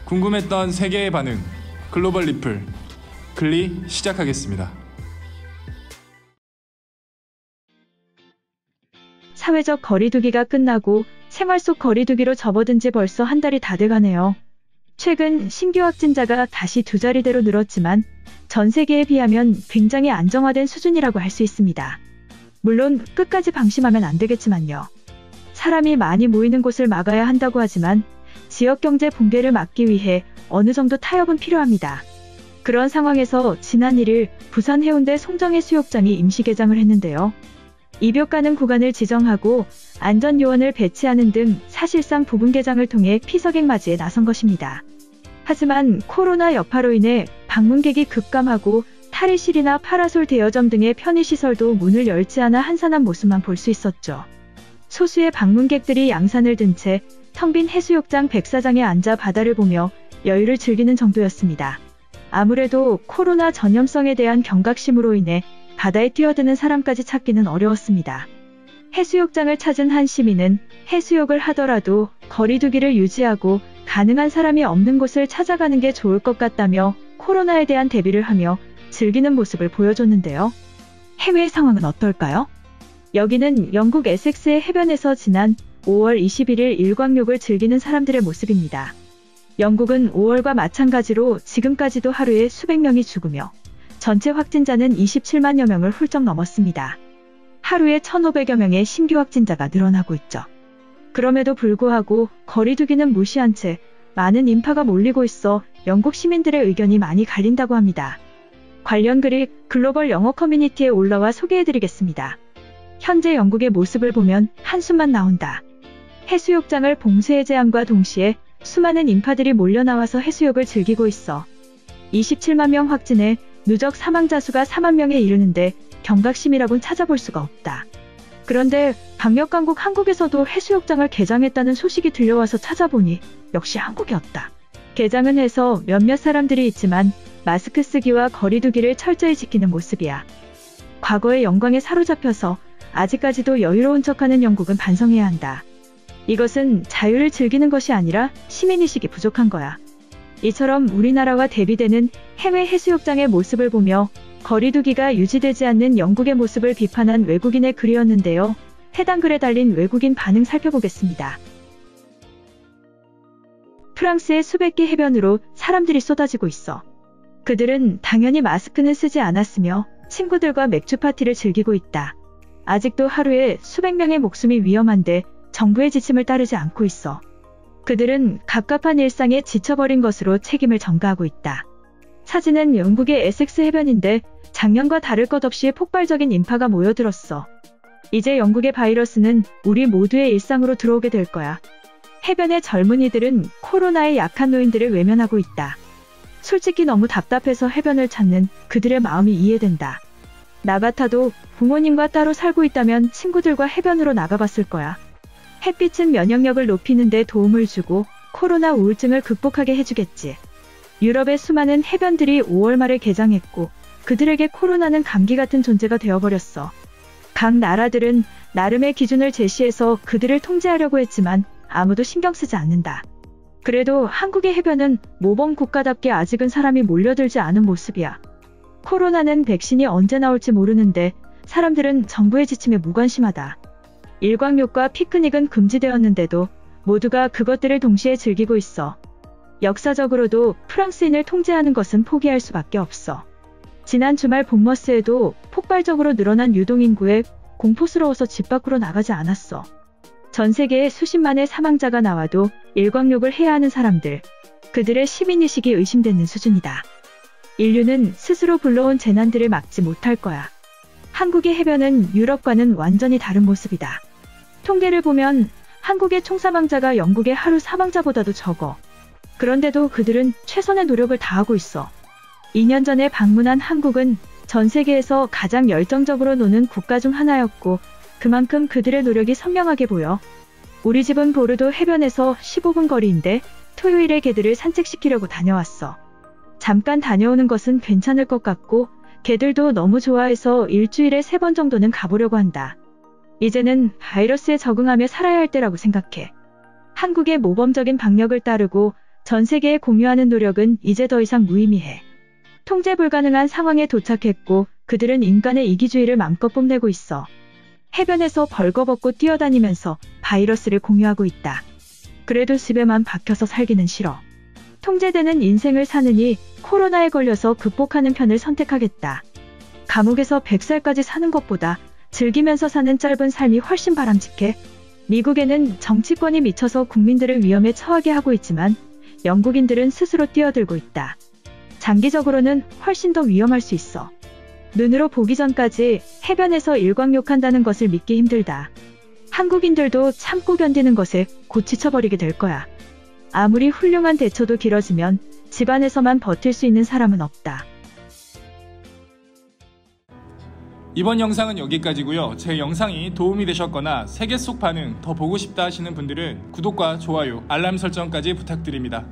궁금했던 세계의 반응, 글로벌 리플, 글리 시작하겠습니다. 사회적 거리두기가 끝나고 생활 속 거리두기로 접어든 지 벌써 한 달이 다 돼가네요. 최근 신규 확진자가 다시 두 자리대로 늘었지만 전 세계에 비하면 굉장히 안정화된 수준이라고 할 수 있습니다. 물론 끝까지 방심하면 안 되겠지만요. 사람이 많이 모이는 곳을 막아야 한다고 하지만 지역 경제 붕괴를 막기 위해 어느 정도 타협은 필요합니다. 그런 상황에서 지난 1일 부산 해운대 송정해수욕장이 임시 개장을 했는데요. 입욕 가능 구간을 지정하고 안전요원을 배치하는 등 사실상 부분 개장을 통해 피서객 맞이에 나선 것입니다. 하지만 코로나 여파로 인해 방문객이 급감하고 탈의실이나 파라솔 대여점 등의 편의시설도 문을 열지 않아 한산한 모습만 볼 수 있었죠. 소수의 방문객들이 양산을 든 채 텅 빈 해수욕장 백사장에 앉아 바다를 보며 여유를 즐기는 정도였습니다. 아무래도 코로나 전염성에 대한 경각심으로 인해 바다에 뛰어드는 사람까지 찾기는 어려웠습니다. 해수욕장을 찾은 한 시민은 해수욕을 하더라도 거리두기를 유지하고 가능한 사람이 없는 곳을 찾아가는 게 좋을 것 같다며 코로나에 대한 대비를 하며 즐기는 모습을 보여줬는데요. 해외 상황은 어떨까요? 여기는 영국 에섹스의 해변에서 지난 5월 21일 일광욕을 즐기는 사람들의 모습입니다. 영국은 5월과 마찬가지로 지금까지도 하루에 수백 명이 죽으며 전체 확진자는 27만여 명을 훌쩍 넘었습니다. 하루에 1,500여 명의 신규 확진자가 늘어나고 있죠. 그럼에도 불구하고 거리두기는 무시한 채 많은 인파가 몰리고 있어 영국 시민들의 의견이 많이 갈린다고 합니다. 관련 글이 글로벌 영어 커뮤니티에 올라와 소개해드리겠습니다. 현재 영국의 모습을 보면 한숨만 나온다. 해수욕장을 봉쇄해제함과 동시에 수많은 인파들이 몰려나와서 해수욕을 즐기고 있어 27만 명 확진에 누적 사망자 수가 4만 명에 이르는데 경각심이라곤 찾아볼 수가 없다. 그런데 방역당국 한국에서도 해수욕장을 개장했다는 소식이 들려와서 찾아보니 역시 한국이었다. 개장은 해서 몇몇 사람들이 있지만 마스크 쓰기와 거리두기를 철저히 지키는 모습이야. 과거의 영광에 사로잡혀서 아직까지도 여유로운 척하는 영국은 반성해야 한다. 이것은 자유를 즐기는 것이 아니라 시민의식이 부족한 거야. 이처럼 우리나라와 대비되는 해외 해수욕장의 모습을 보며 거리두기가 유지되지 않는 영국의 모습을 비판한 외국인의 글이었는데요. 해당 글에 달린 외국인 반응 살펴보겠습니다. 프랑스의 수백 개 해변으로 사람들이 쏟아지고 있어. 그들은 당연히 마스크는 쓰지 않았으며 친구들과 맥주 파티를 즐기고 있다. 아직도 하루에 수백 명의 목숨이 위험한데 정부의 지침을 따르지 않고 있어. 그들은 갑갑한 일상에 지쳐버린 것으로 책임을 전가하고 있다. 사진은 영국의 에섹스 해변인데 작년과 다를 것 없이 폭발적인 인파가 모여들었어. 이제 영국의 바이러스는 우리 모두의 일상으로 들어오게 될 거야. 해변의 젊은이들은 코로나의 약한 노인들을 외면하고 있다. 솔직히 너무 답답해서 해변을 찾는 그들의 마음이 이해된다. 나 같아도 부모님과 따로 살고 있다면 친구들과 해변으로 나가봤을 거야. 햇빛은 면역력을 높이는 데 도움을 주고 코로나 우울증을 극복하게 해주겠지. 유럽의 수많은 해변들이 5월 말에 개장했고 그들에게 코로나는 감기 같은 존재가 되어버렸어. 각 나라들은 나름의 기준을 제시해서 그들을 통제하려고 했지만 아무도 신경 쓰지 않는다. 그래도 한국의 해변은 모범 국가답게 아직은 사람이 몰려들지 않은 모습이야. 코로나는 백신이 언제 나올지 모르는데 사람들은 정부의 지침에 무관심하다. 일광욕과 피크닉은 금지되었는데도 모두가 그것들을 동시에 즐기고 있어. 역사적으로도 프랑스인을 통제하는 것은 포기할 수밖에 없어. 지난 주말 본머스에도 폭발적으로 늘어난 유동인구에 공포스러워서 집 밖으로 나가지 않았어. 전 세계에 수십만의 사망자가 나와도 일광욕을 해야 하는 사람들, 그들의 시민의식이 의심되는 수준이다. 인류는 스스로 불러온 재난들을 막지 못할 거야. 한국의 해변은 유럽과는 완전히 다른 모습이다. 통계를 보면 한국의 총 사망자가 영국의 하루 사망자보다도 적어. 그런데도 그들은 최선의 노력을 다하고 있어. 2년 전에 방문한 한국은 전 세계에서 가장 열정적으로 노는 국가 중 하나였고 그만큼 그들의 노력이 선명하게 보여. 우리 집은 보르도 해변에서 15분 거리인데 토요일에 개들을 산책시키려고 다녀왔어. 잠깐 다녀오는 것은 괜찮을 것 같고 개들도 너무 좋아해서 일주일에 3번 정도는 가보려고 한다. 이제는 바이러스에 적응하며 살아야 할 때라고 생각해. 한국의 모범적인 방역을 따르고 전 세계에 공유하는 노력은 이제 더 이상 무의미해. 통제 불가능한 상황에 도착했고 그들은 인간의 이기주의를 맘껏 뽐내고 있어. 해변에서 벌거벗고 뛰어다니면서 바이러스를 공유하고 있다. 그래도 집에만 박혀서 살기는 싫어. 통제되는 인생을 사느니 코로나에 걸려서 극복하는 편을 선택하겠다. 감옥에서 100살까지 사는 것보다 즐기면서 사는 짧은 삶이 훨씬 바람직해. 미국에는 정치권이 미쳐서 국민들을 위험에 처하게 하고 있지만 영국인들은 스스로 뛰어들고 있다. 장기적으로는 훨씬 더 위험할 수 있어. 눈으로 보기 전까지 해변에서 일광욕한다는 것을 믿기 힘들다. 한국인들도 참고 견디는 것에 곧 지쳐버리게 될 거야. 아무리 훌륭한 대처도 길어지면 집안에서만 버틸 수 있는 사람은 없다. 이번 영상은 여기까지고요. 제 영상이 도움이 되셨거나 세계 속 반응 더 보고 싶다 하시는 분들은 구독과 좋아요, 알람 설정까지 부탁드립니다.